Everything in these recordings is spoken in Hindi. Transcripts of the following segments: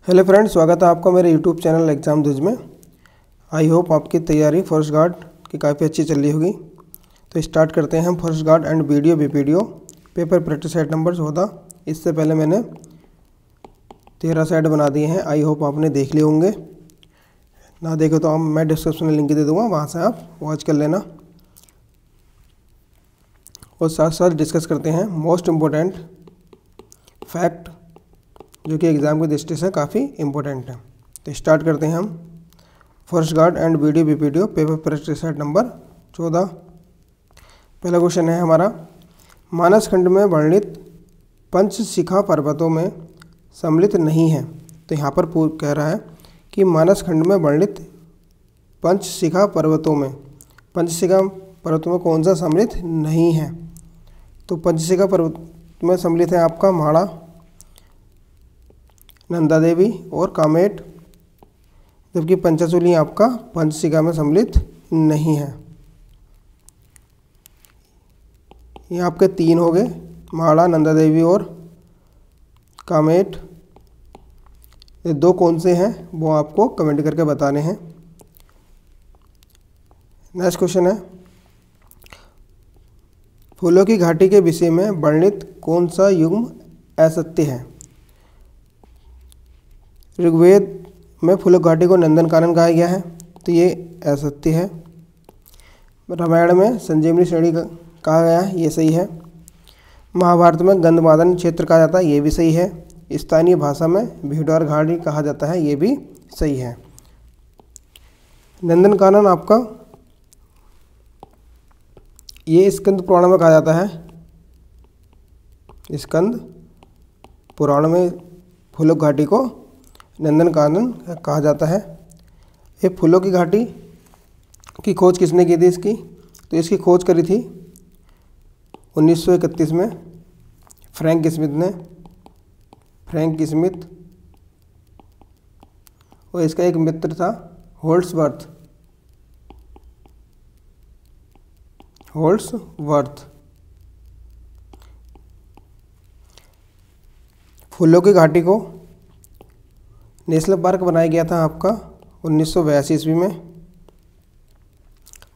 हेलो फ्रेंड्स, स्वागत है आपका मेरे यूट्यूब चैनल एग्ज़ाम दुज में। आई होप आपकी तैयारी फॉरेस्ट गार्ड की काफ़ी अच्छी चल रही होगी। तो स्टार्ट करते हैं हम forest guard and VDO BPDO paper practice set number 14। इससे पहले मैंने 13 सेट बना दिए हैं। आई होप आपने देख लिए होंगे। ना देखे तो मैं डिस्क्रिप्शन में लिंक दे दूँगा, वहाँ से आप वॉच कर लेना। और साथ साथ डिस्कस करते हैं मोस्ट इम्पोर्टेंट फैक्ट जो कि एग्ज़ाम की दृष्टि से काफ़ी इम्पोर्टेंट है। तो स्टार्ट करते हैं हम forest guard and VDO BPDO paper practice set number 14। पहला क्वेश्चन है हमारा, मानस खंड में वर्णित पंचशिखा पर्वतों में सम्मिलित नहीं है। तो यहाँ पर कह रहा है कि मानस खंड में वर्णित पंचशिखा पर्वतों में कौन सा सम्मिलित नहीं है। तो पंचशिखा पर्वत में सम्मिलित है आपका माणा, नंदा देवी और कामेट, जबकि पंचशूली आपका पंचशिखा में सम्मिलित नहीं है। ये आपके तीन हो गए, माणा, नंदा देवी और कामेट। ये दो कौन से हैं वो आपको कमेंट करके बताने हैं। नेक्स्ट क्वेश्चन है, फूलों की घाटी के विषय में वर्णित कौन सा युग्म असत्य है। ऋग्वेद में फूलों की घाटी को नंदन कानन कहा गया है, तो ये असत्य है। रामायण में संजीवनी श्रेणी कहा गया है, ये सही है। महाभारत में गंधमादन क्षेत्र कहा जाता है, ये भी सही है। स्थानीय भाषा में भीड़वार घाटी कहा जाता है, ये भी सही है। नंदन कानन आपका ये स्कंद पुराण में कहा जाता है। स्कंद पुराण में फूलों की घाटी को नंदन कानन कहा जाता है। ये फूलों की घाटी की खोज किसने की थी इसकी? तो इसकी खोज करी थी 1931 में फ्रैंक स्मिथ ने। फ्रैंक स्मिथ और इसका एक मित्र था होल्ड्सवर्थ। फूलों की घाटी को नेशनल पार्क बनाया गया था आपका 1982 ईस्वी में,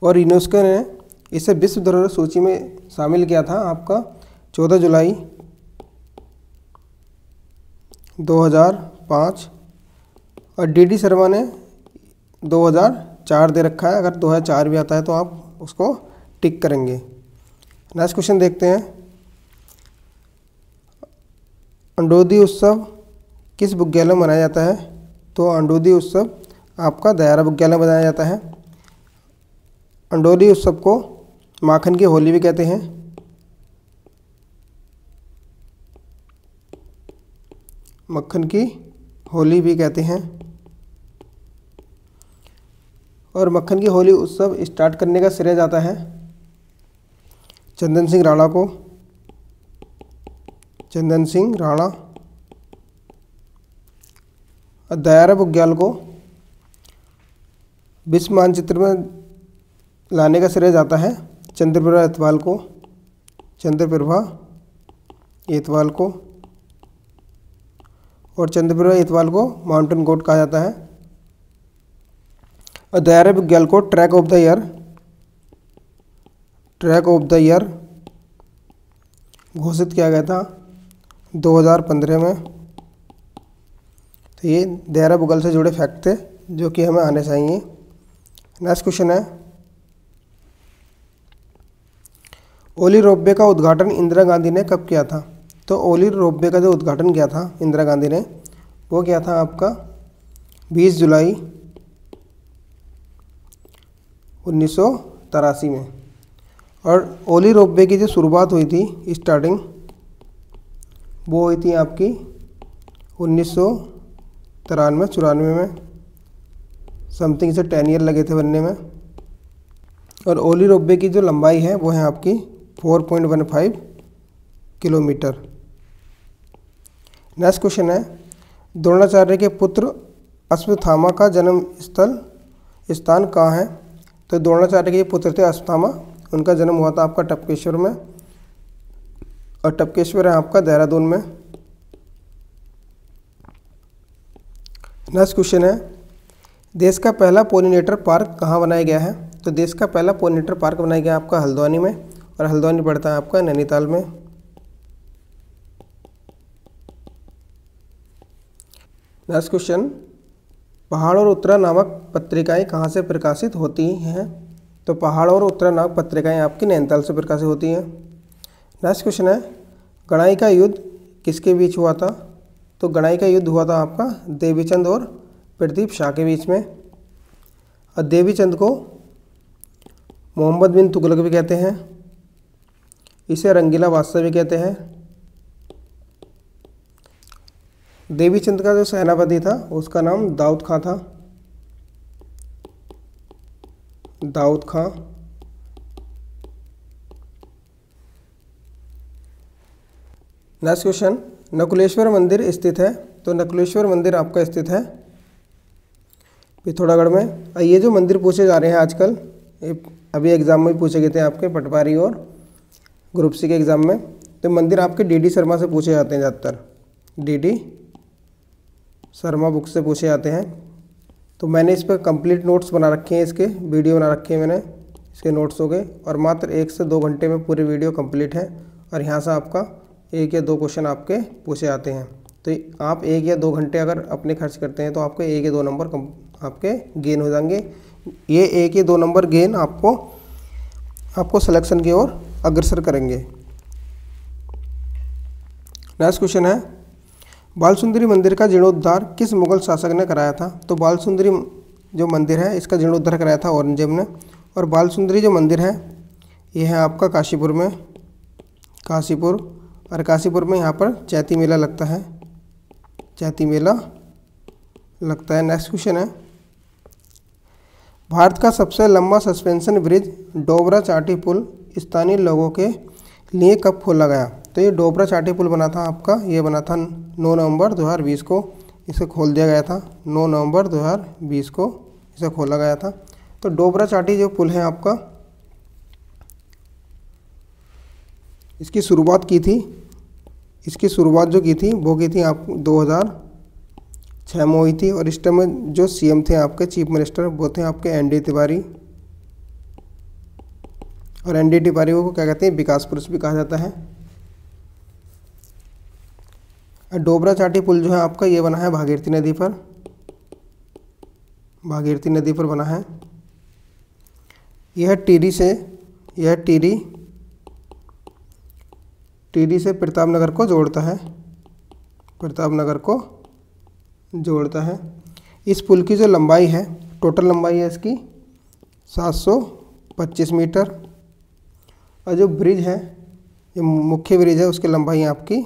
और यूनेस्को ने इसे विश्व धरोहर सूची में शामिल किया था आपका 14 जुलाई 2005। और डी शर्मा ने 2004 दे रखा है। अगर 2004 भी आता है तो आप उसको टिक करेंगे। नेक्स्ट क्वेश्चन देखते हैं, अंडोदी उत्सव किस विद्यालय में मनाया जाता है। तो अंडोदी उत्सव आपका दयारा विद्यालय में मनाया जाता है। अंडोदी उत्सव को माखन की होली भी कहते हैं। मक्खन की होली भी कहते हैं। और मक्खन की होली उत्सव स्टार्ट करने का श्रेय जाता है चंदन सिंह राणा को। चंदन सिंह राणा। दयारा बुग्याल को विश्व मानचित्र में लाने का श्रेय जाता है चंद्रप्रभा एतवाल को। और चंद्रप्रभा एतवाल को माउंटेन गोट कहा जाता है। और दयारा बुग्याल को ट्रैक ऑफ द ईयर घोषित किया गया था 2015 में। तो ये दयारा बुग्याल से जुड़े फैक्ट थे जो कि हमें आने चाहिए। नेक्स्ट क्वेश्चन है, ओली रोपवे का उद्घाटन इंदिरा गांधी ने कब किया था। तो ओली रोपवे का जो उद्घाटन किया था इंदिरा गांधी ने, वो किया था आपका 20 जुलाई 1983 में। और ओली रोपवे की जो शुरुआत हुई थी स्टार्टिंग, वो हुई थी आपकी 1993-94 में। समथिंग से 10 ईयर लगे थे बनने में। और ओली रोपवे की जो लंबाई है वो है आपकी 4.15 किलोमीटर। नेक्स्ट क्वेश्चन है, द्रोणाचार्य के पुत्र अश्वत्थामा का जन्म स्थान कहाँ है। तो द्रोणाचार्य के पुत्र थे अश्वत्थामा, उनका जन्म हुआ था आपका टपकेश्वर में। और टपकेश्वर है आपका देहरादून में। नेक्स्ट क्वेश्चन है, देश का पहला पोलिनेटर पार्क कहाँ बनाया गया है? तो देश का पहला पोलिनेटर पार्क बनाया गया आपका हल्द्वानी में, और हल्द्वानी पड़ता है आपका नैनीताल में। नेक्स्ट क्वेश्चन, पहाड़ और उत्तरा नामक पत्रिकाएं कहाँ से प्रकाशित होती हैं? तो पहाड़ और उत्तरा नामक पत्रिकाएं आपकी नैनीताल से प्रकाशित होती हैं। नेक्स्ट क्वेश्चन है, गणाई का युद्ध किसके बीच हुआ था? तो गणाई का युद्ध हुआ था आपका देवीचंद और प्रदीप शाह के बीच में। और देवीचंद को मोहम्मद बिन तुगलक भी कहते हैं, इसे रंगीला बादशाह भी कहते हैं। देवीचंद का जो सेनापति था उसका नाम दाऊद खां था, दाऊद खां। नेक्स्ट क्वेश्चन, नकुलेश्वर मंदिर स्थित है? तो नकुलेश्वर मंदिर आपका स्थित है पिथौरागढ़ में। ये जो मंदिर पूछे जा रहे हैं आजकल, अभी एग्जाम में पूछे गए थे आपके पटवारी और ग्रुप सी के एग्ज़ाम में, तो मंदिर आपके डीडी शर्मा से पूछे जाते हैं ज़्यादातर, डीडी शर्मा बुक से पूछे जाते हैं। तो मैंने इस पर कंप्लीट नोट्स बना रखे हैं, इसके वीडियो बना रखे हैं मैंने, इसके नोट्स हो गए, और मात्र 1 से 2 घंटे में पूरी वीडियो कंप्लीट है। और यहाँ से आपका 1 या 2 क्वेश्चन आपके पूछे जाते हैं। तो आप 1 या 2 घंटे अगर अपने खर्च करते हैं तो आपके 1 या 2 नंबर आपके गेन हो जाएंगे। ये 1 या 2 नंबर गेन आपको सिलेक्शन की ओर अग्रसर करेंगे। नेक्स्ट क्वेश्चन है, बालसुंदरी मंदिर का जीर्णोद्धार किस मुगल शासक ने कराया था? तो बालसुंदरी जो मंदिर है इसका जीर्णोद्धार कराया था औरंगजेब ने। और बालसुंदरी जो मंदिर है ये है आपका काशीपुर में, काशीपुर। और काशीपुर में यहाँ पर चैती मेला लगता है, चैती मेला लगता है। नेक्स्ट क्वेश्चन है, भारत का सबसे लंबा सस्पेंशन ब्रिज डोबरा चाटी पुल स्थानीय लोगों के लिए कब खोला गया? तो ये डोबरा चाटी पुल बना था आपका, ये बना था 9 नवंबर 2020 को, इसे खोल दिया गया था। 9 नवंबर 2020 को इसे खोला गया था। तो डोबरा चाटी जो पुल है आपका, इसकी शुरुआत जो की थी वो की थी आप 2006 में हुई थी। और इस टाइम में जो सीएम थे आपके, चीफ मिनिस्टर, वो थे आपके एनडी तिवारी। और एनडी तिवारी को क्या कहते हैं, विकास पुरुष भी कहा जाता है। डोबरा चाटी पुल जो है आपका ये बना है भागीरथी नदी पर, भागीरथी नदी पर बना है। यह टिहरी से प्रतापनगर को जोड़ता है, प्रतापनगर को जोड़ता है। इस पुल की जो लंबाई है, टोटल लंबाई है इसकी 725 मीटर। और जो ब्रिज है, ये मुख्य ब्रिज है, उसकी लंबाई है आपकी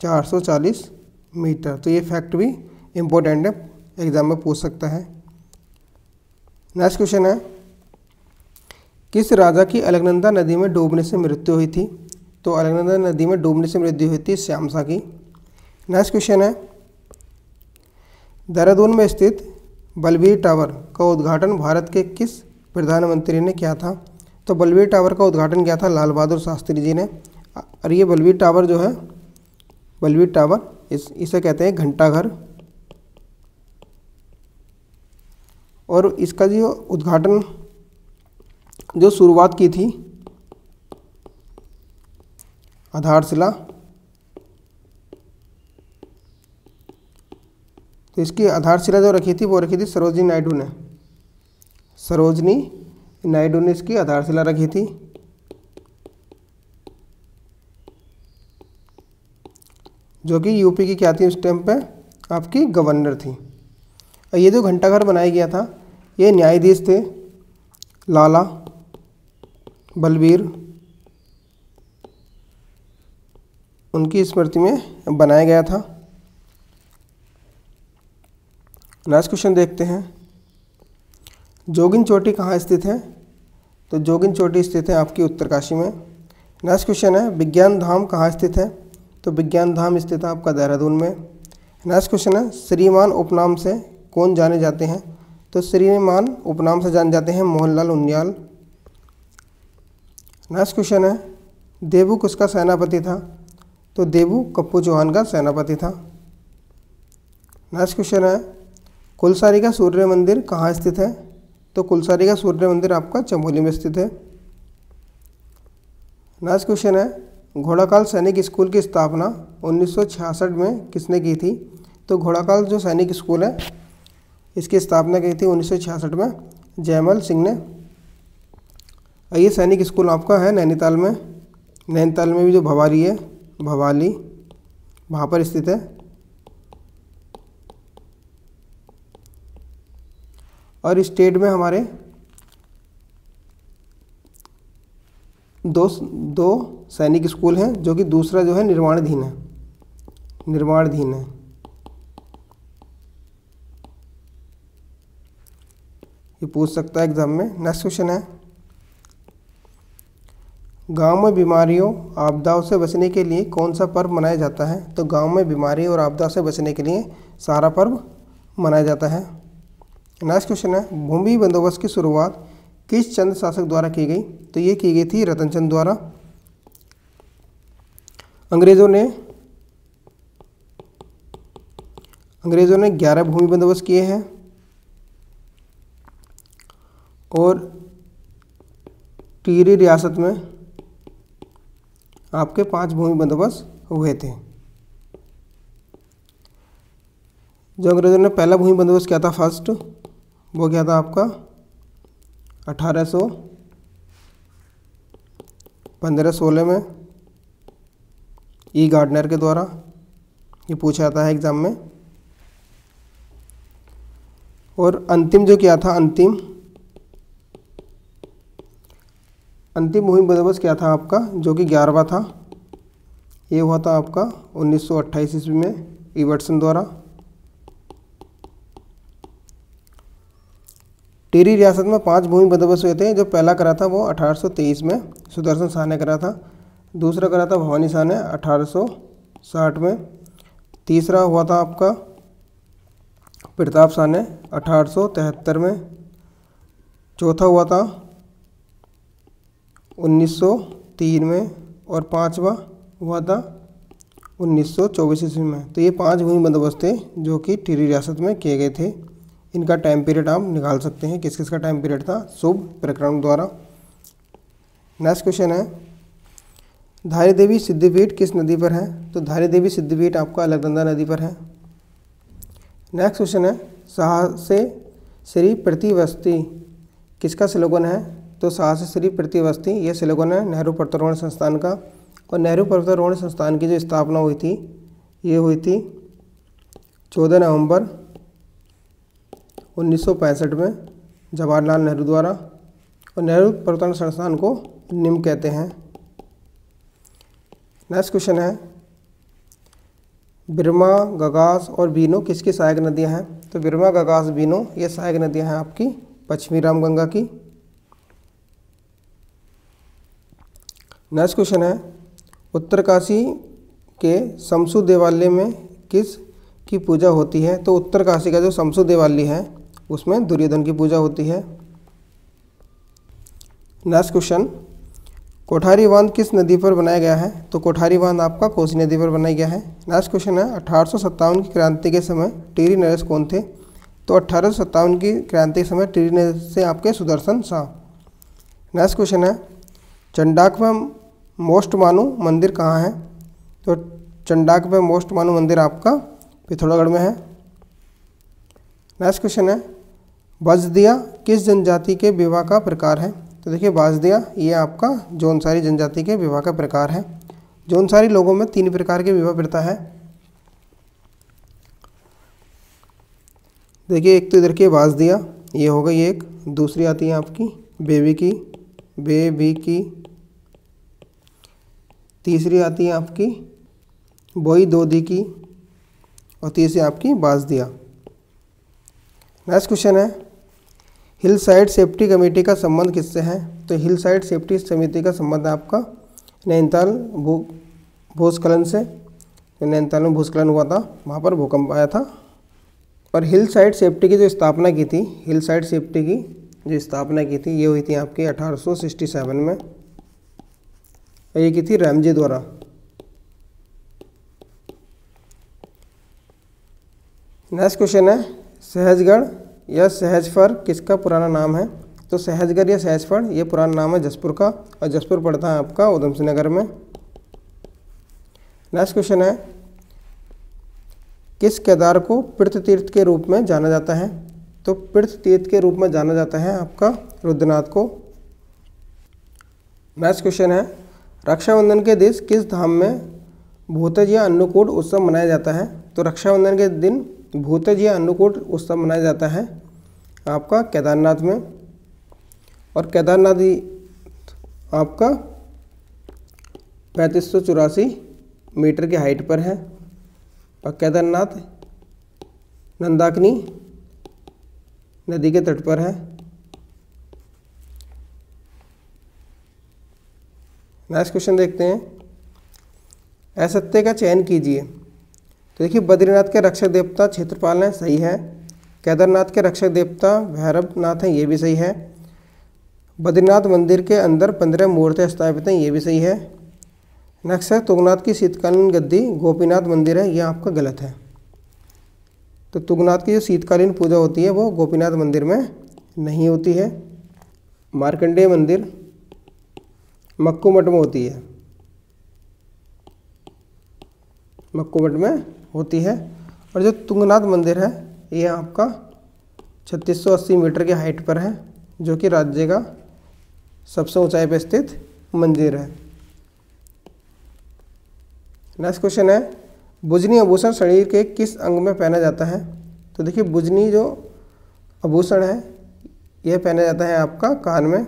440 मीटर। तो ये फैक्ट भी इम्पोर्टेंट है, एग्जाम में पूछ सकता है। नेक्स्ट क्वेश्चन है, किस राजा की अलकनंदा नदी में डूबने से मृत्यु हुई थी? तो अलकनंदा नदी में डूबने से मृत्यु हुई थी श्याम शाह की। नेक्स्ट क्वेश्चन है, देहरादून में स्थित बलबीर टावर का उद्घाटन भारत के किस प्रधानमंत्री ने किया था? तो बलबीर टावर का उद्घाटन किया था लाल बहादुर शास्त्री जी ने। और ये बलबीर टावर जो है, बलबीर टावर इसे कहते हैं घंटाघर। और इसका जो उद्घाटन, जो शुरुआत की थी आधारशिला, तो इसकी आधारशिला जो रखी थी वो रखी थी सरोजिनी नायडू ने, सरोजिनी नायडू ने इसकी आधारशिला रखी थी। जो कि यूपी की क्या थी उस टाइम पे, आपकी गवर्नर थी। और ये जो घंटाघर बनाया गया था, ये न्यायाधीश थे लाला बलबीर, उनकी स्मृति में बनाया गया था। नेक्स्ट क्वेश्चन देखते हैं, जोगिन चोटी कहाँ स्थित है? तो जोगिन चोटी स्थित है आपकी उत्तरकाशी में। नेक्स्ट क्वेश्चन है, विज्ञान धाम कहाँ स्थित है? तो विज्ञान धाम स्थित है आपका देहरादून में। नेक्स्ट क्वेश्चन है, श्रीमान उपनाम से कौन जाने जाते हैं? तो श्रीमान उपनाम से जाने जाते हैं मोहनलाल उनियाल। नेक्स्ट क्वेश्चन है, देवू किसका सेनापति था? तो देवू कप्पू चौहान का सेनापति था। नेक्स्ट क्वेश्चन है, कुलसारी का सूर्य मंदिर कहाँ स्थित है? तो कुलसारी का सूर्य मंदिर आपका चमोली में स्थित है। नेक्स्ट क्वेश्चन है, घोड़ाकाल सैनिक स्कूल की स्थापना 1966 में किसने की थी? तो घोड़ाकाल जो सैनिक स्कूल है इसकी स्थापना की थी 1966 में जयमल सिंह ने। ये सैनिक स्कूल आपका है नैनीताल में। नैनीताल में भी जो भवाली है, भवाली वहाँ पर स्थित है। और स्टेट में हमारे दो सैनिक स्कूल हैं, जो कि दूसरा जो है निर्माणाधीन है, निर्माणाधीन है। ये पूछ सकता है एग्जाम में। नेक्स्ट क्वेश्चन है, गांव में बीमारियों आपदाओं से बचने के लिए कौन सा पर्व मनाया जाता है? तो गांव में बीमारी और आपदा से बचने के लिए सारा पर्व मनाया जाता है। नेक्स्ट क्वेश्चन है, भूमि बंदोबस्त की शुरुआत किस चंद शासक द्वारा की गई? तो ये की गई थी रतनचंद द्वारा। अंग्रेजों ने 11 भूमि बंदोबस्त किए हैं और टिहरी रियासत में आपके 5 भूमि बंदोबस्त हुए थे। जो अंग्रेजों ने पहला भूमि बंदोबस्त किया था फर्स्ट, वो क्या था आपका 1815-16 में ई गार्डनर के द्वारा। ये पूछा जाता है एग्जाम में। और अंतिम जो किया था, अंतिम भूमि बंदोबस्त क्या था आपका, जो कि 11वां था, ये हुआ था आपका 1928 ईस्वी में इवर्टसन द्वारा। टिहरी रियासत में 5 भूमि बंदोबस्त हुए थे। जो पहला करा था वो 1823 में सुदर्शन शाह ने करा था। दूसरा करा था भवानी शाह ने 1860 में। तीसरा हुआ था आपका प्रताप शाह ने 1873 में। चौथा हुआ था 1903 में और 5वां हुआ था 1924 ईस्वी में। तो ये 5 भूमि बंदोबस्त थे जो कि टिहरी रियासत में किए गए थे। इनका टाइम पीरियड आप निकाल सकते हैं, किस किस का टाइम पीरियड था शुभ प्रकरण द्वारा। नेक्स्ट क्वेश्चन है, धारी देवी सिद्धपीठ किस नदी पर है? तो धारी देवी सिद्धपीठ आपका अलकनंदा नदी पर है। नेक्स्ट क्वेश्चन है, साहसे श्री प्रतिवस्ती किसका स्लोगन है? तो साहस श्री प्रतिवस्ती ये स्लोगन है नेहरू पर्वतारोहण संस्थान का। और नेहरू पर्वतारोहण संस्थान की जो स्थापना हुई थी, ये हुई थी 14 नवंबर 1965 में जवाहरलाल नेहरू द्वारा। और नेहरू पर्वतारोहण संस्थान को निम कहते हैं। नेक्स्ट क्वेश्चन है, बिरमा, गगास और बीनो किसकी सहायक नदियां हैं? तो बिरमा, गगास, बीनो ये सहायक नदियां हैं आपकी पश्चिमी रामगंगा की। नेक्स्ट क्वेश्चन है, उत्तरकाशी के शमसू देवालय में किस की पूजा होती है? तो उत्तरकाशी का जो शमसू देवालय है उसमें दुर्योधन की पूजा होती है। नेक्स्ट क्वेश्चन, कोठारी बांध किस नदी पर बनाया गया है? तो कोठारी बांध आपका कोसी नदी पर बनाया गया है। नेक्स्ट क्वेश्चन है, 1857 की क्रांति के समय टिहरी नरेश कौन थे? तो 1857 की क्रांति के समय टिहरी नरेश से आपके सुदर्शन शाह। नेक्स्ट क्वेश्चन है, चंडाक में मोस्ट मानू मंदिर कहाँ है? तो चंडाक में मोस्ट मानू मंदिर आपका पिथौरागढ़ में है। नेक्स्ट क्वेश्चन है, बाजदिया किस जनजाति के विवाह का प्रकार है? तो देखिए बाजदिया ये आपका जौनसारी जनजाति के विवाह का प्रकार है। जौनसारी लोगों में 3 प्रकार के विवाह प्रथा है। देखिए एक तो इधर की बाजदिया ये हो गई एक, दूसरी आती है आपकी बेबी की, तीसरी आती है आपकी बोई दोदी की और तीसरी आपकी बाजदिया। नेक्स्ट क्वेश्चन है, हिल साइड सेफ्टी कमेटी का संबंध किससे है? तो हिल साइड सेफ्टी समिति का संबंध है आपका नैनीताल भूस्खलन से। तो नैनीताल में भूस्खलन हुआ था, वहाँ पर भूकंप आया था। और हिल साइड सेफ्टी की जो स्थापना की थी, हिल साइड सेफ्टी की जो स्थापना की थी ये हुई थी आपकी 1867 में। ये की थी रैमजे द्वारा। नेक्स्ट क्वेश्चन है, सहजगढ़ या सहजफर किसका पुराना नाम है? तो सहजगढ़ या सहजफर ये पुराना नाम है जसपुर का, और जसपुर पड़ता है आपका उधम सिंह नगर में। नेक्स्ट क्वेश्चन है, किस केदार को पृथ्वी तीर्थ के रूप में जाना जाता है? तो पृथ्वी तीर्थ के रूप में जाना जाता है आपका रुद्रनाथ को। नेक्स्ट क्वेश्चन है, रक्षाबंधन के दिन किस धाम में भूतज या अन्नकूट उत्सव मनाया जाता है? तो रक्षाबंधन के दिन भूतज या अन्नकूट उत्सव मनाया जाता है आपका केदारनाथ में, और केदारनाथ ही आपका 3584 मीटर की हाइट पर है, और केदारनाथ नंदाकिनी नदी के तट पर है। नेक्स्ट क्वेश्चन देखते हैं, असत्य का चयन कीजिए। तो देखिए, बद्रीनाथ के रक्षक देवता क्षेत्रपाल हैं, सही है। केदारनाथ के रक्षक देवता भैरवनाथ हैं, ये भी सही है। बद्रीनाथ मंदिर के अंदर 15 मूर्तियाँ स्थापित हैं, ये भी सही है। नेक्स्ट है, तुंगनाथ की शीतकालीन गद्दी गोपीनाथ मंदिर है, यह आपका गलत है। तो तुंगनाथ की जो शीतकालीन पूजा होती है वो गोपीनाथ मंदिर में नहीं होती है। मार्कंडेय मंदिर मक्कू मठ में होती है, मक्कू मठ में होती है। और जो तुंगनाथ मंदिर है ये आपका 3680 मीटर की हाइट पर है, जो कि राज्य का सबसे ऊंचाई पर स्थित मंदिर है। नेक्स्ट क्वेश्चन है, बुजनी आभूषण शरीर के किस अंग में पहना जाता है? तो देखिए, बुजनी जो आभूषण है यह पहना जाता है आपका कान में।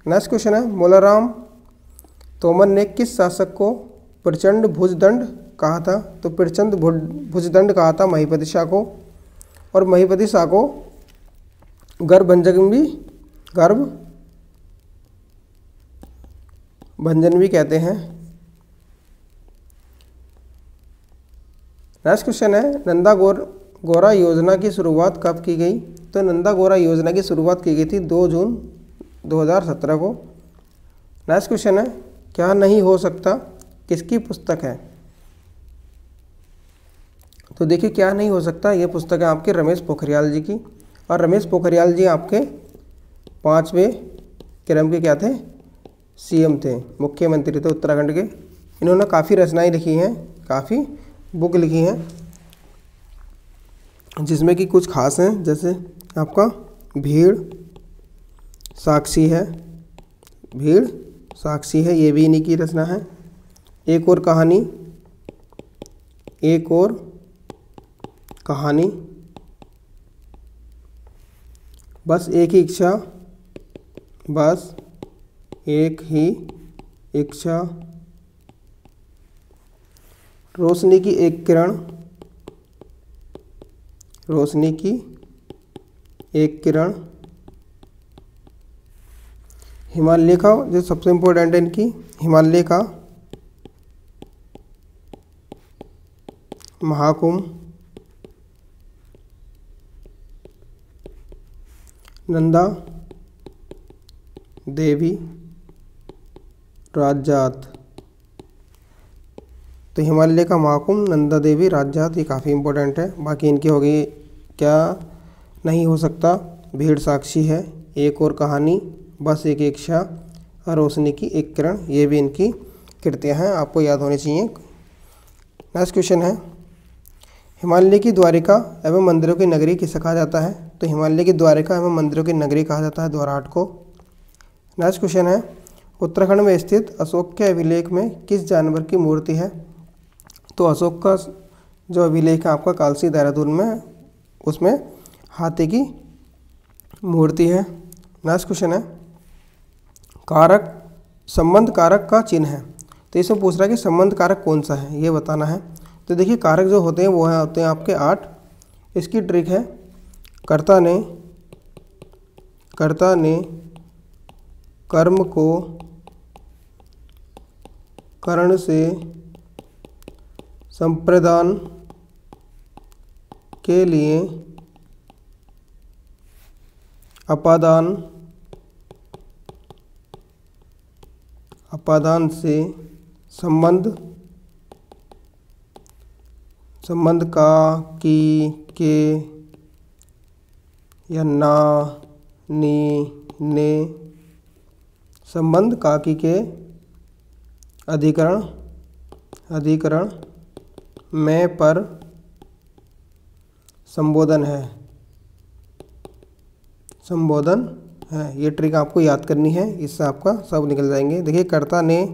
नेक्स्ट क्वेश्चन है, मोलाराम तोमर ने किस शासक को प्रचंड भुजदंड कहा था? तो प्रचंड भुजदंड कहा था महीपति शाह को, और महीपति शाह को गर्भभंजन भी कहते हैं। नेक्स्ट क्वेश्चन है, नंदा गौरा योजना की शुरुआत कब की गई? तो नंदा गौरा योजना की शुरुआत की गई थी 2 जून 2017 को। नेक्स्ट क्वेश्चन है, क्या नहीं हो सकता किसकी पुस्तक है? तो देखिए, क्या नहीं हो सकता ये पुस्तक है आपके रमेश पोखरियाल जी की, और रमेश पोखरियाल जी आपके 5वें क्रम के क्या थे? सीएम थे, मुख्यमंत्री थे उत्तराखंड के। इन्होंने काफ़ी रचनाएं लिखी हैं, काफ़ी बुक लिखी हैं, जिसमें कि कुछ खास हैं, जैसे आपका भीड़ साक्षी है, भीड़ साक्षी है, ये भी इन्हीं की रचना है। एक और कहानी, एक और कहानी, बस एक ही इच्छा, बस एक ही इच्छा, रोशनी की एक किरण, रोशनी की एक किरण, हिमालय का जो सबसे इम्पोर्टेंट है इनकी, हिमालय का महाकुंभ, नंदा देवी राजजात। तो हिमालय का महाकुंभ, नंदा देवी राजजात, ये काफ़ी इम्पोर्टेंट है। बाकी इनकी हो गई, क्या नहीं हो सकता, भीड़ साक्षी है, एक और कहानी, बस एक इच्छा, और रोशनी की एक किरण, ये भी इनकी कृतियाँ हैं, आपको याद होनी चाहिए। नेक्स्ट क्वेश्चन है, हिमालय की द्वारिका एवं मंदिरों की नगरी किसे कहा जाता है? तो हिमालय की द्वारिका एवं मंदिरों की नगरी कहा जाता है द्वाराट को। नेक्स्ट क्वेश्चन है, उत्तराखंड में स्थित अशोक के अभिलेख में किस जानवर की मूर्ति है? तो अशोक का जो अभिलेख है आपका कालसी देहरादून में, उसमें हाथी की मूर्ति है। नेक्स्ट क्वेश्चन है, कारक संबंध कारक का चिन्ह है। तो इसमें पूछ रहा है कि संबंध कारक कौन सा है, ये बताना है। तो देखिए, कारक जो होते हैं वो होते हैं आपके 8। इसकी ट्रिक है, कर्ता ने कर्म को करण से संप्रदान के लिए अपादान से संबंध का की के या ना, नी, ने संबंध काकी के अधिकरण में पर संबोधन है। ये ट्रिक आपको याद करनी है, इससे आपका सब निकल जाएंगे। देखिए, कर्ता ने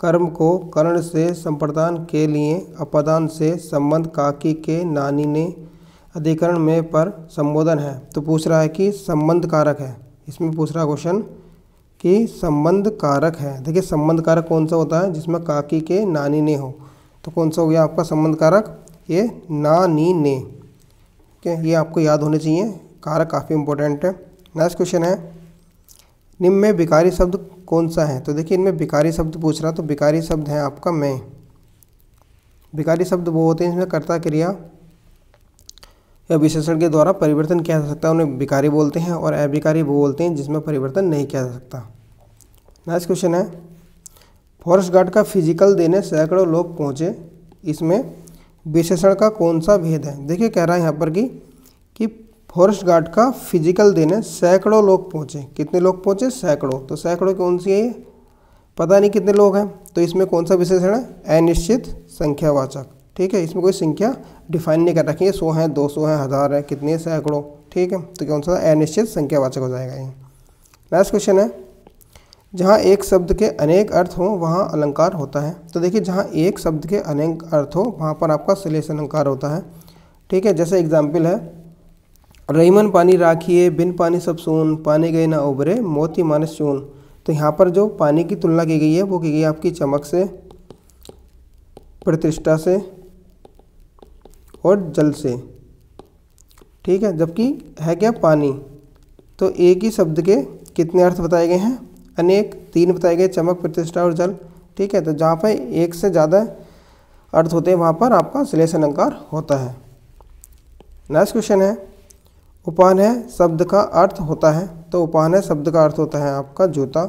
कर्म को कर्ण से संप्रदान के लिए अपदान से संबंध काकी के नानी ने अधिकरण में पर संबोधन है। तो पूछ रहा है कि संबंध कारक है, इसमें पूछ रहा क्वेश्चन कि संबंध कारक है। देखिए, संबंध कारक कौन सा होता है? जिसमें काकी के नानी ने हो। तो कौन सा हो गया आपका संबंध कारक? ये ना, नी, ने। ठीक है, ये आपको याद होने चाहिए, कारक काफ़ी इंपॉर्टेंट है। नेक्स्ट क्वेश्चन है, निम्न में विकारी शब्द कौन सा है? तो देखिए, इनमें विकारी शब्द पूछ रहा, तो विकारी शब्द है आपका मैं। विकारी शब्द वो होते हैं जिसमें कर्ता, क्रिया या विशेषण के द्वारा परिवर्तन किया जा सकता है, उन्हें विकारी बोलते हैं। और अविकारी वो बोलते हैं जिसमें परिवर्तन नहीं किया जा सकता। नेक्स्ट क्वेश्चन है, फॉरेस्ट गार्ड का फिजिकल देने सैकड़ों लोग पहुँचे, इसमें विशेषण का कौन सा भेद है? देखिए, कह रहा है यहाँ पर कि फॉरेस्ट गार्ड का फिजिकल देने सैकड़ों लोग पहुँचे। कितने लोग पहुँचे? सैकड़ों। तो सैकड़ों कौन सी है ये? पता नहीं कितने लोग हैं। तो इसमें कौन सा विशेषण है? अनिश्चित संख्यावाचक। ठीक है, इसमें कोई संख्या डिफाइन नहीं कर रखी है, 100 है, 200 है, 1000 है, कितने, सैकड़ों। ठीक है, तो कौन सा? अनिश्चित संख्यावाचक हो जाएगा ये। नेक्स्ट क्वेश्चन है, जहाँ एक शब्द के अनेक अर्थ हों वहाँ अलंकार होता है। तो देखिए, जहाँ एक शब्द के अनेक अर्थ हो वहाँ पर आपका श्लेष अलंकार होता है। ठीक है, जैसे एग्जाम्पल है, रहीमन पानी राखिए, बिन पानी सब सून, पानी गए ना उबरे, मोती मानस चून। तो यहाँ पर जो पानी की तुलना की गई है वो की गई आपकी चमक से, प्रतिष्ठा से और जल से। ठीक है, जबकि है क्या? पानी। तो एक ही शब्द के कितने अर्थ बताए गए हैं? अनेक। 3 बताए गए, चमक, प्रतिष्ठा और जल। ठीक है, तो जहाँ पर एक से ज़्यादा अर्थ होते हैं वहाँ पर आपका श्लेष अलंकार होता है। नेक्स्ट क्वेश्चन है, उपान्वय शब्द का अर्थ होता है। तो उपान्वय शब्द का अर्थ होता है आपका जूता।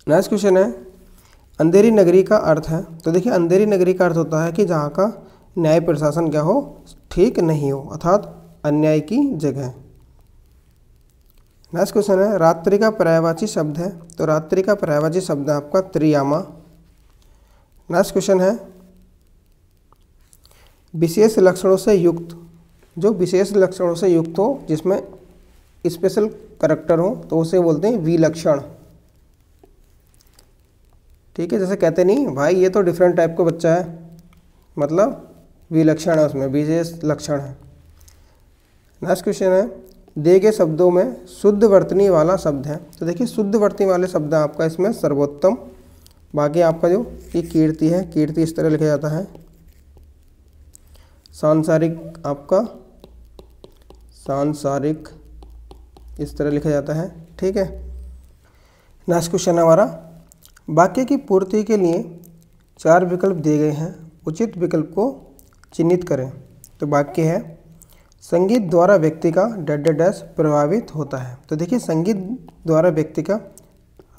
नेक्स्ट क्वेश्चन है, अंधेरी नगरी का अर्थ है। तो देखिए, अंधेरी नगरी का अर्थ होता है कि जहाँ का न्याय प्रशासन क्या हो? ठीक नहीं हो, अर्थात अन्याय की जगह। नेक्स्ट क्वेश्चन है, रात्रि का पर्यायवाची शब्द है। तो रात्रि का पर्यायवाची शब्द है आपका त्रियामा। नेक्स्ट क्वेश्चन है, विशेष लक्षणों से युक्त। जो विशेष लक्षणों से युक्त हो, जिसमें स्पेशल करैक्टर हो, तो उसे बोलते हैं विलक्षण। ठीक है, जैसे कहते नहीं भाई ये तो डिफरेंट टाइप का बच्चा है, मतलब विलक्षण है, उसमें विशेष लक्षण है। नेक्स्ट क्वेश्चन है, दिए गए शब्दों में शुद्ध वर्तनी वाला शब्द है। तो देखिए, शुद्ध वर्तनी वाले शब्द है आपका इसमें सर्वोत्तम। बाकी आपका जो ये कीर्ति है, कीर्ति इस तरह लिखा जाता है। सांसारिक आपका सांसारिक इस तरह लिखा जाता है। ठीक है, नेक्स्ट क्वेश्चन है हमारा, वाक्य की पूर्ति के लिए 4 विकल्प दिए गए हैं, उचित विकल्प को चिन्हित करें। तो वाक्य है, संगीत द्वारा व्यक्ति का डैश प्रभावित होता है। तो देखिए, संगीत द्वारा व्यक्ति का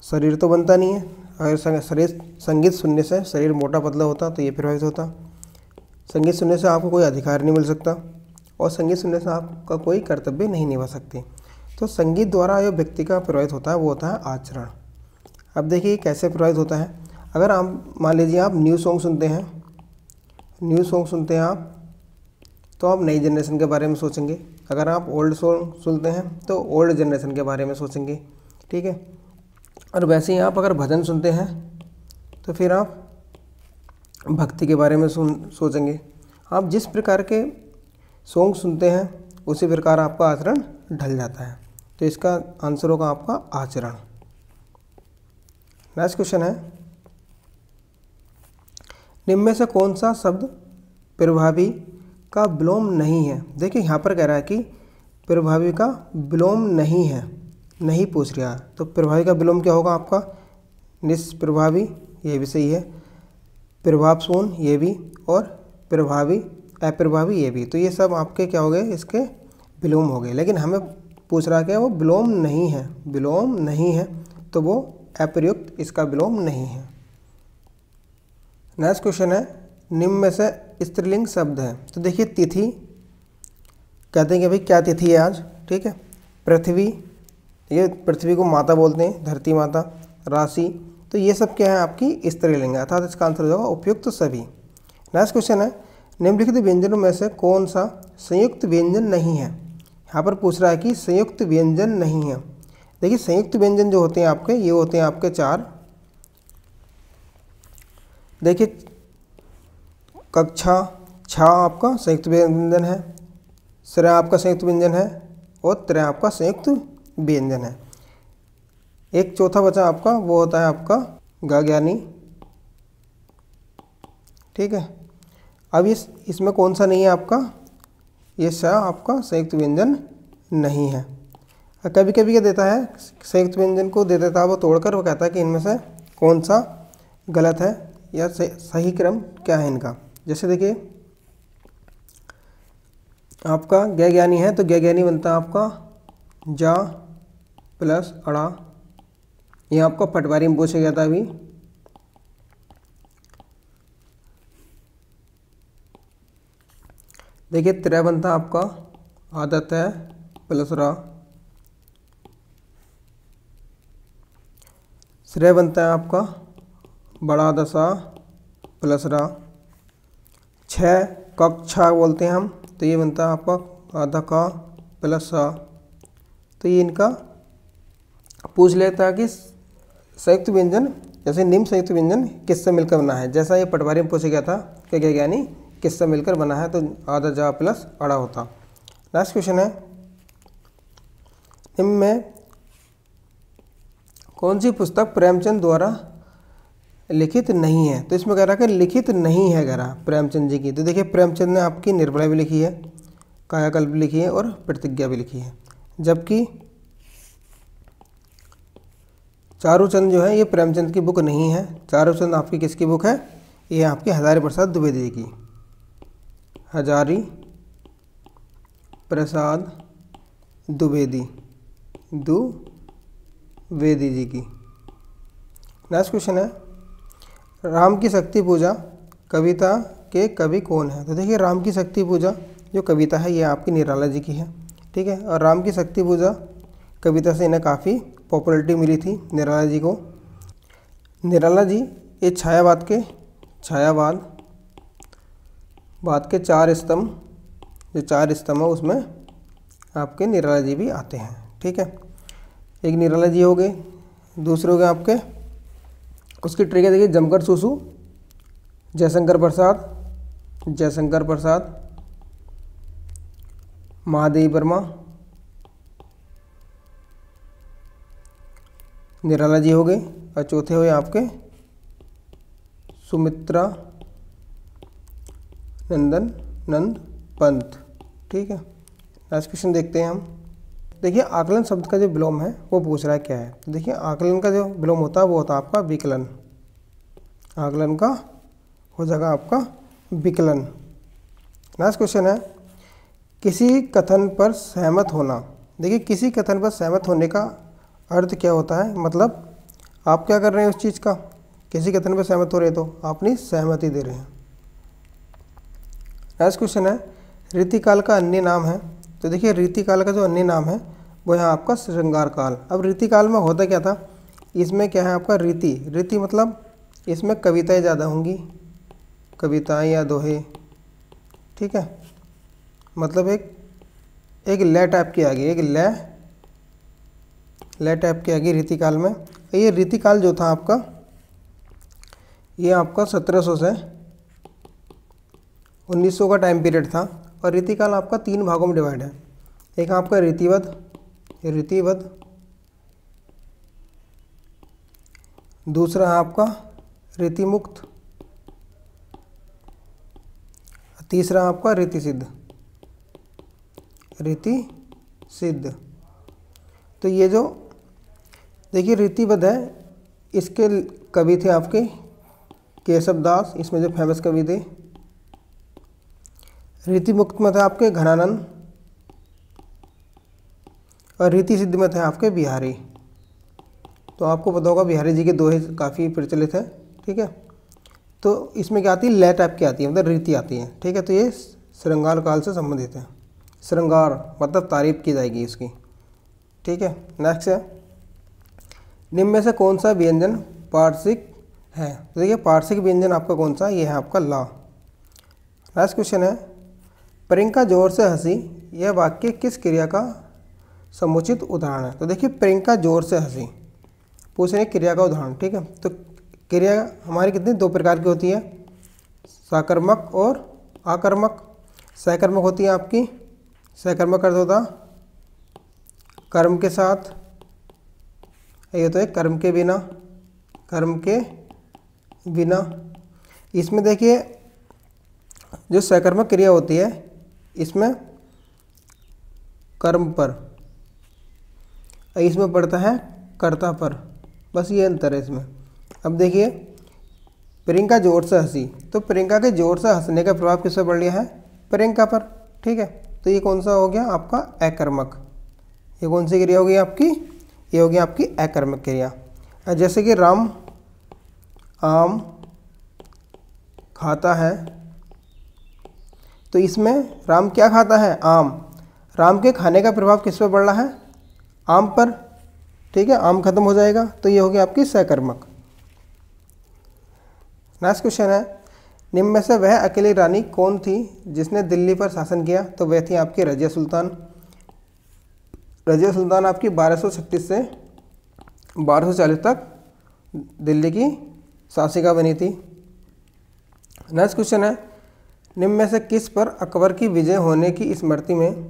शरीर तो बनता नहीं है। अगर संगीत सुनने से शरीर मोटा पतला होता तो ये प्रभावित होता। संगीत सुनने से आपको कोई अधिकार नहीं मिल सकता, और संगीत सुनने से आपका कोई कर्तव्य नहीं निभा सकते। तो संगीत द्वारा जो व्यक्ति का प्रभावित होता है वो होता है आचरण। अब देखिए कैसे प्रभावित होता है। अगर आप मान लीजिए आप न्यू सॉन्ग सुनते हैं, आप, तो आप नई जनरेशन के बारे में सोचेंगे। अगर आप ओल्ड सॉन्ग सुनते हैं तो ओल्ड जनरेशन के बारे में सोचेंगे। ठीक है, और वैसे ही आप अगर भजन सुनते हैं तो फिर आप भक्ति के बारे में सोचेंगे। आप जिस प्रकार के सॉन्ग सुनते हैं उसी प्रकार आपका आचरण ढल जाता है। तो इसका आंसर होगा आपका आचरण। नेक्स्ट क्वेश्चन है, निम्न में से कौन सा शब्द प्रभावी का विलोम नहीं है? देखिए, यहाँ पर कह रहा है कि प्रभावी का विलोम नहीं है, नहीं पूछ रहा। तो प्रभावी का विलोम क्या होगा आपका? निष्प्रभावी, ये भी सही है। प्रभावपूर्ण, ये भी। और प्रभावी, अप्रभावी, ये भी। तो ये सब आपके क्या हो गए? इसके विलोम हो गए। लेकिन हमें पूछ रहा क्या? वो विलोम नहीं है, विलोम नहीं है, तो वो अप्रयुक्त, इसका विलोम नहीं है। नेक्स्ट क्वेश्चन है, निम्न में से स्त्रीलिंग शब्द है। तो देखिए, तिथि कहते हैं कि भाई क्या तिथि है आज, ठीक है। पृथ्वी, ये पृथ्वी को माता बोलते हैं, धरती माता। राशि, तो ये सब क्या है आपकी स्त्रीलिंग है, अर्थात इसका आंसर हो जाएगा उपयुक्त सभी। नेक्स्ट क्वेश्चन है, निम्नलिखित व्यंजनों में से कौन सा संयुक्त व्यंजन नहीं है। यहाँ पर पूछ रहा है कि संयुक्त व्यंजन नहीं है। देखिए संयुक्त व्यंजन जो होते हैं आपके, ये होते हैं आपके 4। देखिए कक्षा, छा आपका संयुक्त व्यंजन है, श्र आपका संयुक्त व्यंजन है और त्र आपका संयुक्त व्यंजन है। एक चौथा बचा आपका, वो होता है आपका ग ज्ञानी, ठीक है। अब इसमें कौन सा नहीं है आपका, ये स आपका संयुक्त व्यंजन नहीं है। कभी कभी क्या देता है, संयुक्त व्यंजन को दे देता है वो तोड़कर, वो कहता है कि इनमें से कौन सा गलत है या सही क्रम क्या है इनका। जैसे देखिए आपका ग ज्ञानी है, तो ग ज्ञानी बनता है आपका जा प्लस अड़ा, ये आपका पटवारी में पूछा गया था अभी। देखिए त्र बनता आपका आदत है प्लस रा, श्रेय बनता है आपका बड़ा दशा प्लस रा। 6 कक्षा बोलते हैं हम, तो ये बनता है आपका आधा का प्लस सा। तो ये इनका पूछ लेता है कि संयुक्त व्यंजन, जैसे निम्न संयुक्त व्यंजन किससे मिलकर बना है। जैसा ये पटवारी में पूछा गया था कि क्या ज्ञानी किससे मिलकर बना है, तो आधा जा प्लस अड़ा होता। नेक्स्ट क्वेश्चन है, निम्न में कौन सी पुस्तक प्रेमचंद द्वारा लिखित नहीं है। तो इसमें कह रहा है कि लिखित नहीं है कह रहा प्रेमचंद जी की। तो देखिए प्रेमचंद ने आपकी निर्भया भी लिखी है, कायाकल्प भी लिखी है और प्रतिज्ञा भी लिखी है। जबकि चारूचंद जो है ये प्रेमचंद की बुक नहीं है। चारूचंद आपकी किसकी बुक है, ये आपकी हजारी प्रसाद द्विवेदी की, हजारी प्रसाद द्विवेदी जी की। नेक्स्ट क्वेश्चन है, राम की शक्ति पूजा कविता के कवि कौन है। तो देखिए राम की शक्ति पूजा जो कविता है ये आपकी निराला जी की है, ठीक है। और राम की शक्ति पूजा कविता से इन्हें काफ़ी पॉपुलैरिटी मिली थी निराला जी को। निराला जी ये छायावाद के 4 स्तंभ, जो 4 स्तंभ है उसमें आपके निराला जी भी आते हैं, ठीक है। एक निराला जी हो गए, दूसरे हो गए आपके, उसकी ट्रिक है देखिए जमकर सुसु, जयशंकर प्रसाद, महादेवी वर्मा, निराला जी हो गए। और चौथे हुए आपके सुमित्रा नंद पंत, ठीक है। नेक्स्ट क्वेश्चन देखते हैं हम। देखिए आकलन शब्द का जो विलोम है वो पूछ रहा है क्या है। तो देखिए आकलन का जो विलोम होता है वो होता है आपका विकलन। आकलन का हो जाएगा आपका विकलन। नेक्स्ट क्वेश्चन है, किसी कथन पर सहमत होना। देखिए किसी कथन पर सहमत होने का अर्थ क्या होता है, मतलब आप क्या कर रहे हैं उस चीज़ का, किसी कथन पर सहमत हो रहे तो आप अपनी सहमति दे रहे हैं। नेक्स्ट क्वेश्चन है, रीतिकाल का अन्य नाम है। तो देखिए रीतिकाल का जो अन्य नाम है वो है आपका श्रृंगार काल। अब रीतिकाल में होता क्या था, इसमें क्या है आपका रीति मतलब इसमें कविताएं ज़्यादा होंगी, कविताएं या दोहे, ठीक है। मतलब एक लय टाइप की आ गई, एक लय टाइप की आ गई रीतिकाल में। ये रीतिकाल जो था आपका, ये आपका 1700 से 1900 का टाइम पीरियड था। और रीतिकाल आपका 3 भागों में डिवाइड है। एक आपका रीतिवद, दूसरा है आपका रीतिमुक्त, तीसरा आपका रीतिसिद्ध। तो ये जो देखिए रीतिवद है, इसके कवि थे आपके केशव दास, इसमें जो फेमस कवि थे। रीतिमुक्त में थे आपके घनानंद और रीति सिद्ध में थे आपके बिहारी। तो आपको पता होगा बिहारी जी के दोहे काफ़ी प्रचलित है, ठीक है। तो इसमें क्या आती है, लय टाइप की आती है, मतलब रीति आती है, ठीक है। तो ये श्रृंगार काल से संबंधित है। श्रृंगार मतलब तारीफ की जाएगी इसकी। ठीक है, नेक्स्ट है निम्न में से कौन सा व्यंजन पार्श्विक है? तो देखिए पार्श्विक व्यंजन आपका कौन सा, ये है आपका ला। नेक्स्ट क्वेश्चन है प्रियंका जोर से हंसी, यह वाक्य किस क्रिया का समुचित उदाहरण है? तो देखिए प्रियंका जोर से हंसी, पूछ रहे क्रिया का उदाहरण। ठीक है, तो क्रिया हमारी कितनी दो प्रकार की होती है, सकर्मक और आकर्मक। सकर्मक होती है आपकी, सकर्मक अर्थ होता कर्म के साथ, ये तो है कर्म के बिना, कर्म के बिना। इसमें देखिए जो सकर्मक क्रिया होती है इसमें कर्म पर, इसमें पड़ता है कर्ता पर, बस ये अंतर है इसमें। अब देखिए प्रियंका जोर से हंसी, तो प्रियंका के जोर से हंसने का प्रभाव किस पर पड़ लिया है, प्रियंका पर। ठीक है, तो ये कौन सा हो गया आपका अकर्मक। ये कौन सी क्रिया होगी आपकी, ये होगी आपकी अकर्मक क्रिया। जैसे कि राम आम खाता है, तो इसमें राम क्या खाता है, आम। राम के खाने का प्रभाव किस पर पड़ रहा है, आम पर। ठीक है, आम खत्म हो जाएगा, तो ये होगी आपकी सकर्मक। नेक्स्ट क्वेश्चन है निम्न में से वह अकेली रानी कौन थी जिसने दिल्ली पर शासन किया? तो वह थी आपकी रजिया सुल्तान। रजिया सुल्तान आपकी 1236 से 1240 तक दिल्ली की शासिका बनी थी। नेक्स्ट क्वेश्चन है निम्न में से किस पर अकबर की विजय होने की स्मृति में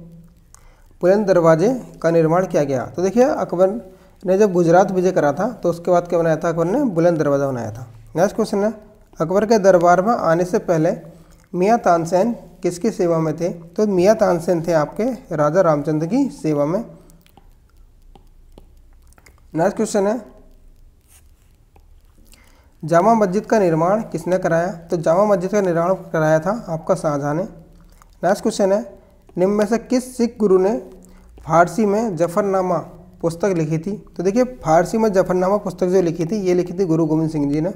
बुलंद दरवाजे का निर्माण किया गया? तो देखिए अकबर ने जब गुजरात विजय करा था तो उसके बाद क्या बनाया था, अकबर ने बुलंद दरवाज़ा बनाया था। नेक्स्ट क्वेश्चन है अकबर के दरबार में आने से पहले मियाँ तानसेन किसकी सेवा में थे? तो मियाँ तानसेन थे आपके राजा रामचंद्र की सेवा में। नेक्स्ट क्वेश्चन है जामा मस्जिद का निर्माण किसने कराया? तो जामा मस्जिद का निर्माण कराया था आपका शाहजहां ने। नेक्स्ट क्वेश्चन है निम्न में से किस सिख गुरु ने फारसी में जफरनामा पुस्तक लिखी थी? तो देखिए फारसी में जफरनामा पुस्तक जो लिखी थी, ये लिखी थी गुरु गोविंद सिंह जी ने।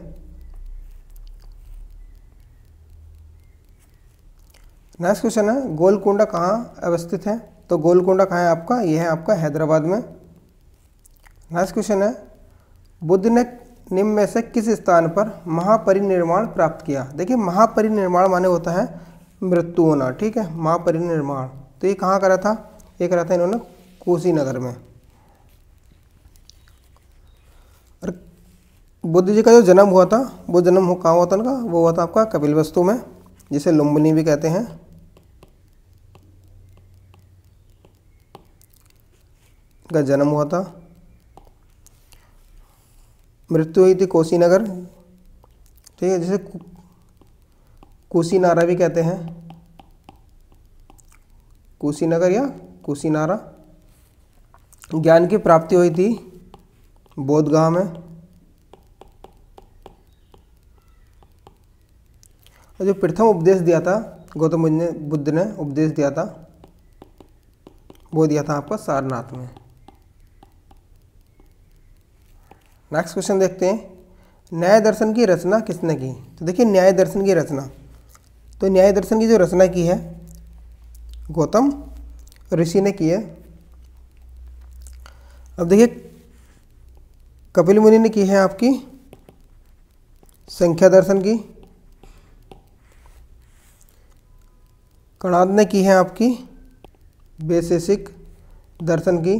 नेक्स्ट क्वेश्चन है गोलकुंडा कहाँ अवस्थित है? तो गोलकुंडा कहाँ है आपका, यह है आपका हैदराबाद में। नेक्स्ट क्वेश्चन है बुद्ध ने निम्न में से किस स्थान पर महापरिनिर्वाण प्राप्त किया? देखिए महापरिनिर्वाण माने होता है मृत्यु होना। ठीक है, महापरिनिर्वाण, तो ये कहाँ करा था, ये करा था इन्होंने कुशीनगर में। और बुद्ध जी का जो जन्म हुआ था वो जन्म कहाँ हुआ था उनका, वो हुआ था आपका कपिलवस्तु में, जिसे लुम्बिनी भी कहते हैं। का जन्म हुआ था, मृत्यु हुई थी कुशीनगर। ठीक है, जिसे कुशीनारा भी कहते हैं, कुशीनगर या कुशीनारा। ज्ञान की प्राप्ति हुई थी बोधगया में। और जो प्रथम उपदेश दिया था गौतम बुद्ध ने उपदेश दिया था, वो दिया था आपका सारनाथ में। नेक्स्ट क्वेश्चन देखते हैं न्याय दर्शन की रचना किसने की? तो देखिए न्याय दर्शन की रचना, तो न्याय दर्शन की जो रचना की है गौतम ऋषि ने की है। अब देखिए कपिल मुनि ने की है आपकी संख्या दर्शन की, कणाद ने की है आपकी वैशेषिक दर्शन की,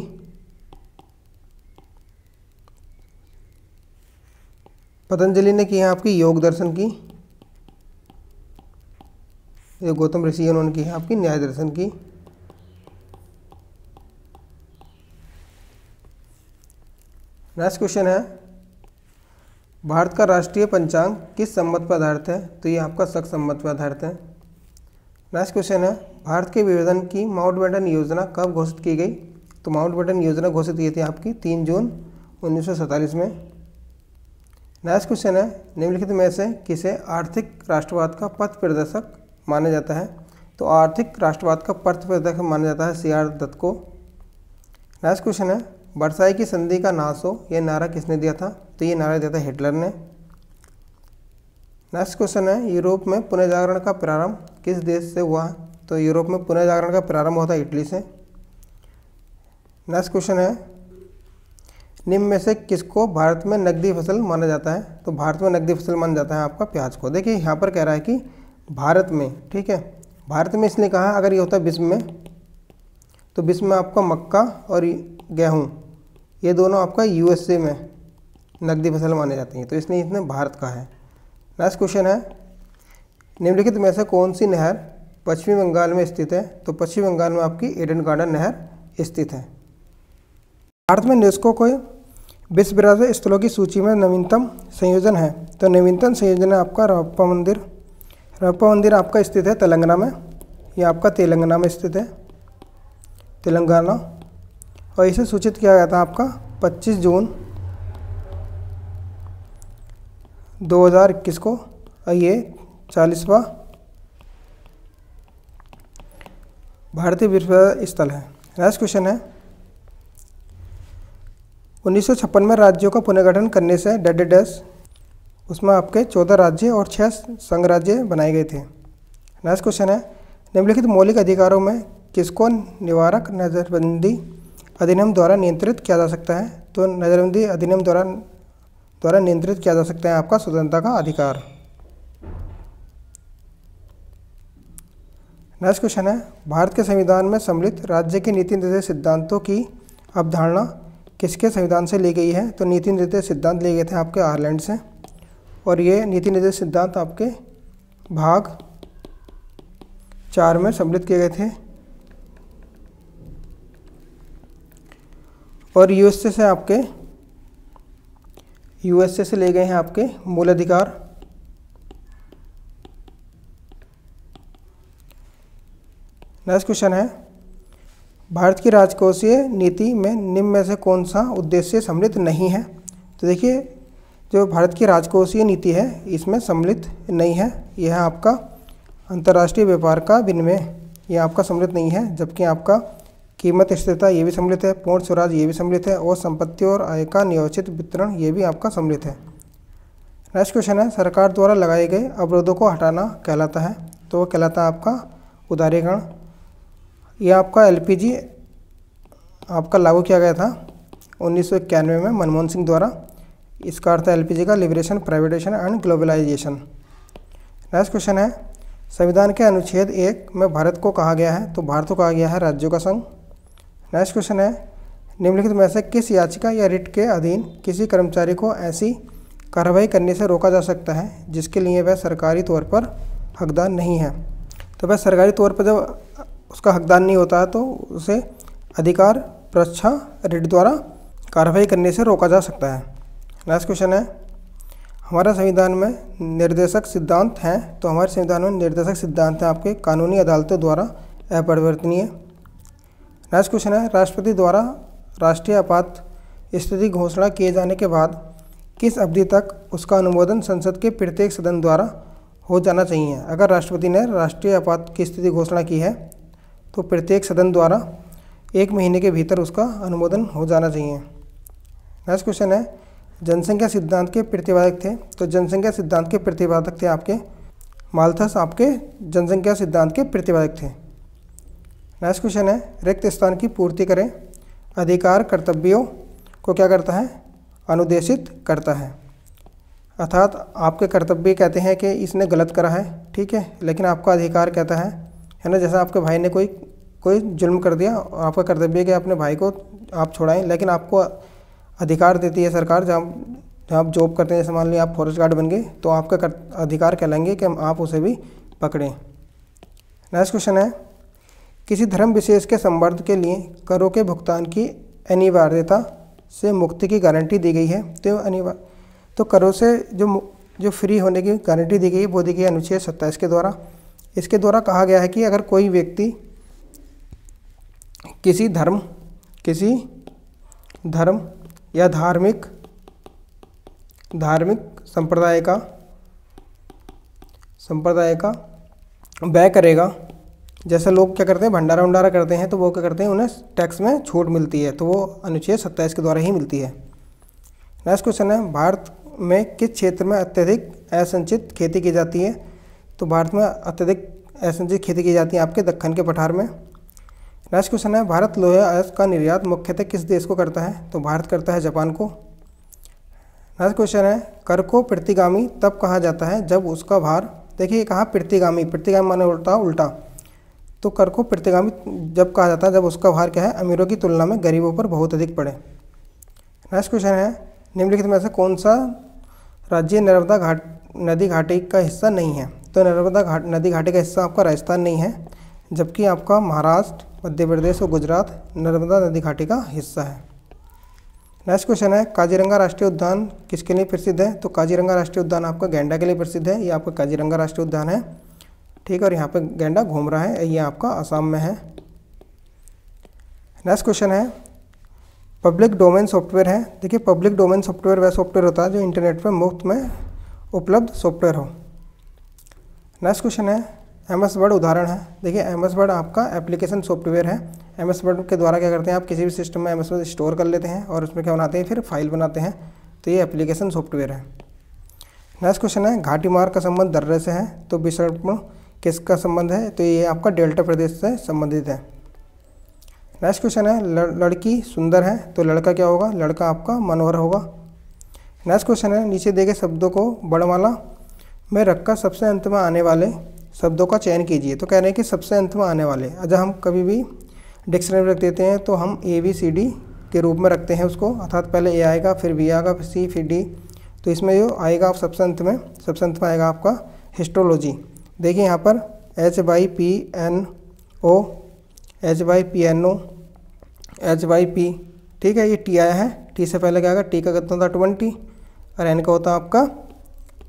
पतंजलि ने की है आपकी योग दर्शन की, ये गौतम ऋषि उन्होंने की है आपकी न्याय दर्शन की। नेक्स्ट क्वेश्चन है भारत का राष्ट्रीय पंचांग किस संवत पर आधारित है? तो ये आपका शक संवत पर आधारित है। नेक्स्ट क्वेश्चन है भारत के विभाजन की माउंटबेटन योजना कब घोषित की गई? तो माउंटबेटन योजना घोषित की थी आपकी 3 जून 1947 में। नेक्स्ट क्वेश्चन है निम्नलिखित में से किसे आर्थिक राष्ट्रवाद का पथ प्रदर्शक माना जाता है? तो आर्थिक राष्ट्रवाद का पथ प्रदर्शक माना जाता है CR दत्त को। नेक्स्ट क्वेश्चन है वर्साई की संधि का नाश हो यह नारा किसने दिया था? तो ये नारा दिया था हिटलर ने। नेक्स्ट क्वेश्चन है यूरोप में पुनर्जागरण का प्रारंभ किस देश से हुआ? तो यूरोप में पुनर्जागरण का प्रारंभ होता है इटली से। नेक्स्ट क्वेश्चन है, निम्न में से किसको भारत में नकदी फसल माना जाता है? तो भारत में नकदी फसल माना जाता है आपका प्याज को। देखिए यहाँ पर कह रहा है कि भारत में, ठीक है, भारत में इसलिए कहा, अगर ये होता विश्व में तो विश्व में आपका मक्का और गेहूँ ये दोनों आपका यूएसए में नकदी फसल माने जाती हैं, तो इसलिए इसने भारत का है। नेक्स्ट क्वेश्चन है, निम्नलिखित में से कौन सी नहर पश्चिमी बंगाल में स्थित है? तो पश्चिम बंगाल में आपकी एडन गार्डन नहर स्थित है। भारत में यूनेस्को को विश्व विरासत स्थलों की सूची में नवीनतम संयोजन है, तो नवीनतम संयोजन है आपका रप्पा मंदिर। रप्पा मंदिर आपका स्थित है तेलंगाना में, ये आपका तेलंगाना में स्थित है, तेलंगाना, और इसे सूचित किया गया था आपका 25 जून 2021 को, और ये 40वां भारतीय विश्व स्थल है। नेक्स्ट क्वेश्चन है, 1956 में राज्यों का पुनर्गठन करने से डैश उसमें आपके 14 राज्य और 6 संघ राज्य बनाए गए थे। नेक्स्ट क्वेश्चन है, निम्नलिखित मौलिक अधिकारों में किसको निवारक नज़रबंदी अधिनियम द्वारा नियंत्रित किया जा सकता है? तो नज़रबंदी अधिनियम द्वारा नियंत्रित किया जा सकता है आपका स्वतंत्रता का अधिकार। नेक्स्ट क्वेश्चन है, भारत के संविधान में सम्मिलित राज्य के नीति निर्देश सिद्धांतों की अवधारणा किसके संविधान से ली गई है? तो नीति निर्देश सिद्धांत लिए गए थे आपके आयरलैंड से, और ये नीति निर्देश सिद्धांत आपके भाग 4 में सम्मिलित किए गए थे। और यूएसए से ले गए हैं आपके मूल अधिकार। नेक्स्ट क्वेश्चन है, भारत की राजकोषीय नीति में निम्न में से कौन सा उद्देश्य सम्मिलित नहीं है? तो देखिए जो भारत की राजकोषीय नीति है इसमें सम्मिलित नहीं है, यह है आपका अंतर्राष्ट्रीय व्यापार का विनिमय, यह आपका सम्मिलित नहीं है, जबकि आपका कीमत स्थिरता ये भी सम्मिलित है, पूर्ण स्वराज ये भी सम्मिलित है, और संपत्ति और आय का नियोजित वितरण ये भी आपका सम्मिलित है। नेक्स्ट क्वेश्चन है, सरकार द्वारा लगाए गए अवरोधों को हटाना कहलाता है, तो वो कहलाता है आपका उदारीकरण। ये आपका एलपीजी आपका लागू किया गया था 1991 में मनमोहन सिंह द्वारा। इसका अर्थ है एलपीजी का liberation, privatisation and globalisation. Next question है, संविधान के अनुच्छेद 1 में भारत को कहा गया है? तो भारत को कहा गया है राज्यों का संघ। नेक्स्ट क्वेश्चन है, निम्नलिखित में से किस याचिका या रिट के अधीन किसी कर्मचारी को ऐसी कार्रवाई करने से रोका जा सकता है जिसके लिए वह सरकारी तौर पर हकदार नहीं है? तो वह सरकारी तौर पर जब उसका हकदार नहीं होता है तो उसे अधिकार परीक्षा रिट द्वारा कार्रवाई करने से रोका जा सकता है। नेक्स्ट क्वेश्चन है, हमारा संविधान में निर्देशक सिद्धांत हैं? तो हमारे संविधान में निर्देशक सिद्धांत हैं आपके कानूनी अदालतों द्वारा अपरिवर्तनीय। नेक्स्ट क्वेश्चन है, राष्ट्रपति द्वारा राष्ट्रीय आपात स्थिति घोषणा किए जाने के बाद किस अवधि तक उसका अनुमोदन संसद के प्रत्येक सदन द्वारा हो जाना चाहिए? अगर राष्ट्रपति ने राष्ट्रीय आपात की स्थिति घोषणा की है तो प्रत्येक सदन द्वारा 1 महीने के भीतर उसका अनुमोदन हो जाना चाहिए। नेक्स्ट क्वेश्चन है, जनसंख्या सिद्धांत के प्रतिपादक थे? तो जनसंख्या सिद्धांत के प्रतिपादक थे आपके माल्थस, आपके जनसंख्या सिद्धांत के प्रतिपादक थे। नेक्स्ट क्वेश्चन है, रिक्त स्थान की पूर्ति करें अधिकार कर्तव्यों को क्या करता है? अनुदेशित करता है। अर्थात आपके कर्तव्य कहते हैं कि इसने गलत करा है, ठीक है, लेकिन आपका अधिकार कहता है ना, जैसा आपके भाई ने कोई जुल्म कर दिया, आपका कर्तव्य है कि अपने भाई को आप छुड़ाएं, लेकिन आपको अधिकार देती है सरकार, जहाँ आप जॉब करते हैं, जैसे मान लीजिए आप फॉरेस्ट गार्ड बन गए तो आपका अधिकार कहलाएंगे कि आप उसे भी पकड़ें। नेक्स्ट क्वेश्चन है, किसी धर्म विशेष के संवर्ध के लिए करों के भुगतान की अनिवार्यता से मुक्ति की गारंटी दी गई है? तो करों से जो फ्री होने की गारंटी दी गई है वो दी गई है अनुच्छेद 27 के द्वारा। इसके द्वारा कहा गया है कि अगर कोई व्यक्ति किसी धर्म या धार्मिक संप्रदाय का व्यय करेगा, जैसे लोग क्या करते हैं भंडारा वंडारा करते हैं, तो वो क्या करते हैं उन्हें टैक्स में छूट मिलती है, तो वो अनुच्छेद 27 के द्वारा ही मिलती है। नेक्स्ट क्वेश्चन है, भारत में किस क्षेत्र में अत्यधिक असंचित खेती की जाती है? तो भारत में अत्यधिक एसएनजी खेती की जाती है आपके दक्कन के पठार में। नेक्स्ट क्वेश्चन है, भारत लोहे अयस्क का निर्यात मुख्यतः किस देश को करता है? तो भारत करता है जापान को। नेक्स्ट क्वेश्चन है, कर को प्रतिगामी तब कहा जाता है जब उसका भार, देखिए कहा प्रतिगामी, प्रतिगामी माने उल्टा, तो कर को प्रतिगामी जब कहा जाता है जब उसका भार क्या है, अमीरों की तुलना में गरीबों पर बहुत अधिक पड़े। नेक्स्ट क्वेश्चन है, निम्नलिखित में से कौन सा राज्य नर्मदा नदी घाटी का हिस्सा नहीं है? तो नर्मदा नदी घाटी का हिस्सा आपका राजस्थान नहीं है, जबकि आपका महाराष्ट्र, मध्य प्रदेश और गुजरात नर्मदा नदी घाटी का हिस्सा है। नेक्स्ट क्वेश्चन है, काजीरंगा राष्ट्रीय उद्यान किसके लिए प्रसिद्ध है? तो काजीरंगा राष्ट्रीय उद्यान आपका गैंडा के लिए प्रसिद्ध है। ये आपका काजीरंगा राष्ट्रीय उद्यान है, ठीक है, और यहाँ पे गैंडा घूम रहा है, ये आपका असम में है। नेक्स्ट क्वेश्चन है, पब्लिक डोमेन सॉफ्टवेयर है। देखिए पब्लिक डोमेन सॉफ्टवेयर वह सॉफ्टवेयर होता है जो इंटरनेट पर मुफ्त में उपलब्ध सॉफ्टवेयर हो। नेक्स्ट क्वेश्चन है, एमएस वर्ड उदाहरण है। देखिए एमएस वर्ड आपका एप्लीकेशन सॉफ्टवेयर है। एमएस वर्ड के द्वारा क्या करते हैं, आप किसी भी सिस्टम में एमएस वर्ड स्टोर कर लेते हैं और उसमें क्या बनाते हैं, फिर फाइल बनाते हैं, तो ये एप्लीकेशन सॉफ्टवेयर है। नेक्स्ट क्वेश्चन है, घाटी मार्ग का संबंध दर्रे से है, तो विसर्पण किसका संबंध है? तो ये आपका डेल्टा प्रदेश से संबंधित है। नेक्स्ट क्वेश्चन है, लड़की सुंदर है, तो लड़का क्या होगा? लड़का आपका मनोहर होगा। नेक्स्ट क्वेश्चन है, नीचे दिए गए शब्दों को वर्णमाला में रखकर सबसे अंत में आने वाले शब्दों का चयन कीजिए। तो कह रहे हैं कि सबसे अंत में आने वाले, जब हम कभी भी डिक्शनरी में रख देते हैं तो हम ABCD के रूप में रखते हैं उसको, अर्थात पहले A आएगा, फिर B आएगा, फिर C, फिर D। तो इसमें जो आएगा आप सबसे अंत में आएगा आपका हिस्टोलॉजी। देखिए यहाँ पर HYPNO, HYPNO, HYP, ठीक है, ये T आया है। T से पहले क्या आएगा? T का कितना होता है 20 और N का होता है आपका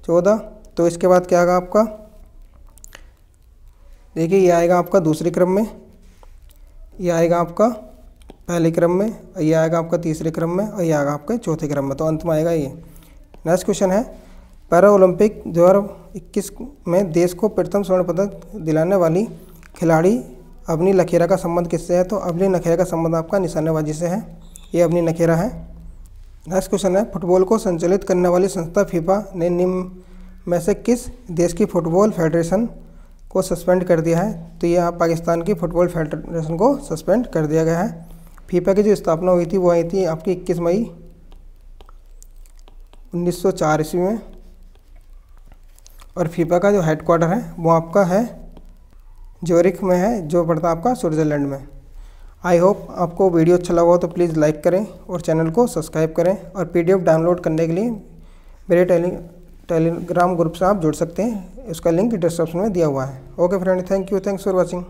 14। तो इसके बाद क्या आएगा आपका, देखिए ये आएगा आपका दूसरे क्रम में, ये आएगा आपका पहले क्रम में, ये आएगा आपका तीसरे क्रम में, और ये आएगा आपके चौथे क्रम में, तो अंत में आएगा ये। नेक्स्ट क्वेश्चन है, पैरा ओलंपिक 2021 में देश को प्रथम स्वर्ण पदक दिलाने वाली खिलाड़ी अवनी लखेरा का संबंध किससे है? तो अवनी लखेरा का संबंध आपका निशानेबाजी से है, ये अवनी लखेरा है। नेक्स्ट क्वेश्चन है, फुटबॉल को संचालित करने वाली संस्था फीफा ने निम्न में से किस देश की फुटबॉल फेडरेशन को सस्पेंड कर दिया है? तो ये पाकिस्तान की फुटबॉल फेडरेशन को सस्पेंड कर दिया गया है। फीफा की जो स्थापना हुई थी वो आई थी आपकी 21 मई 1904 ईस्वी में, और फीफा का जो हेडक्वार्टर है वो आपका है ज्यूरिख में है, जो पड़ता है आपका स्विट्ज़रलैंड में। आई होप आपको वीडियो अच्छा लगा हो तो प्लीज़ लाइक करें और चैनल को सब्सक्राइब करें, और PDF डाउनलोड करने के लिए मेरे टेलीग्राम ग्रुप से आप जुड़ सकते हैं, उसका लिंक डिस्क्रिप्शन में दिया हुआ है। Okay friend, thank you, thanks for watching.